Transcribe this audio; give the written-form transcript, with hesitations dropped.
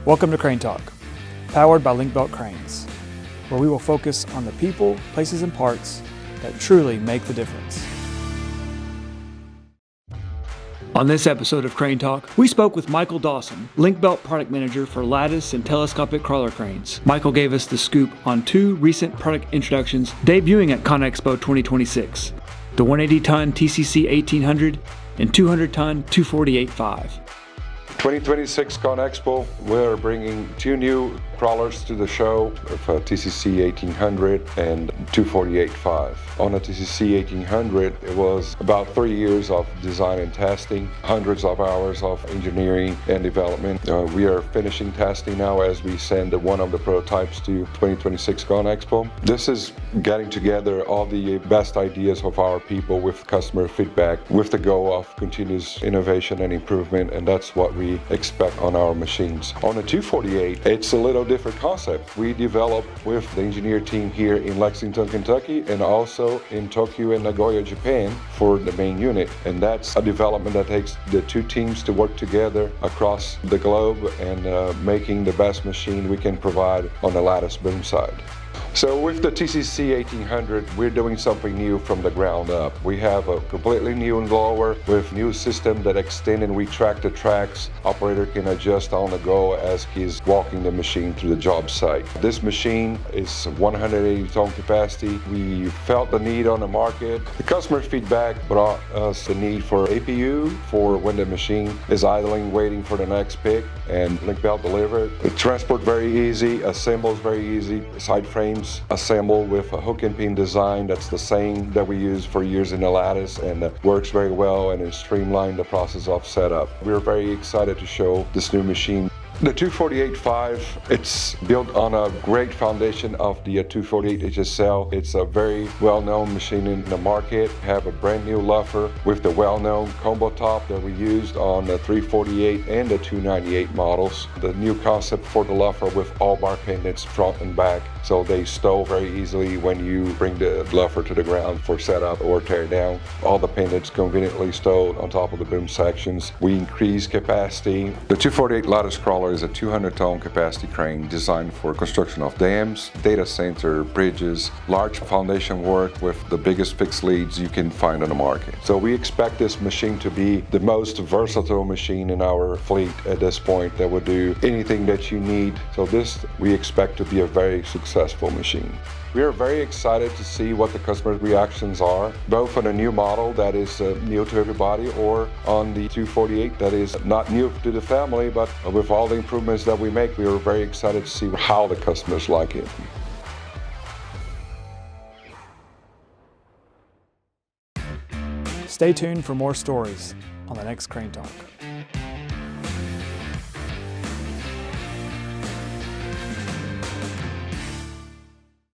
Welcome to Crane Talk, powered by Link-Belt Cranes, where we will focus on the people, places, and parts that truly make the difference. On this episode of Crane Talk, we spoke with Michael Dawson, Link-Belt Product Manager for lattice and telescopic crawler cranes. Michael gave us the scoop on two recent product introductions debuting at CONEXPO 2026, the 180-ton TCC-1800 and 200-ton 248-5. 2026 CONEXPO, we're bringing two new crawlers to the show of TCC-1800 and 248-5. On the TCC-1800, it was about 3 years of design and testing, hundreds of hours of engineering and development. We are finishing testing now as we send one of the prototypes to 2026 CONEXPO. This is getting together all the best ideas of our people with customer feedback, with the goal of continuous innovation and improvement, and that's what we expect on our machines. On the 248, it's a little different concept. We developed with the engineer team here in Lexington, Kentucky, and also in Tokyo and Nagoya, Japan for the main unit. And that's a development that takes the two teams to work together across the globe and making the best machine we can provide on the lattice boom side. So with the TCC-1800, we're doing something new from the ground up. We have a completely new blower with new system that extend and retract the tracks. Operator can adjust on the go as he's walking the machine through the job site. This machine is 180-ton capacity. We felt the need on the market. The customer feedback brought us the need for APU for when the machine is idling, waiting for the next pick, and Link-Belt delivered. The transport very easy, assembles very easy, side frames assemble with a hook and pin design that's the same that we use for years in the lattice, and works very well and it streamlined the process of setup. We're very excited to show this new machine. The 248-5, it's built on a great foundation of the 248 HSL. It's a very well-known machine in the market. We have a brand new luffer with the well-known combo top that we used on the 348 and the 298 models. The new concept for the luffer with all bar pendants front and back, so they stow very easily when you bring the luffer to the ground for setup or tear down. All the pendants conveniently stowed on top of the boom sections. We increase capacity. The 248 lattice crawler is a 200-ton capacity crane designed for construction of dams, data center, bridges, large foundation work with the biggest fixed leads you can find on the market. So we expect this machine to be the most versatile machine in our fleet at this point that will do anything that you need. So this we expect to be a very successful machine. We are very excited to see what the customer's reactions are, both on a new model that is new to everybody, or on the 248 that is not new to the family, but with all the improvements that we make, we are very excited to see how the customers like it. Stay tuned for more stories on the next Crane Talk.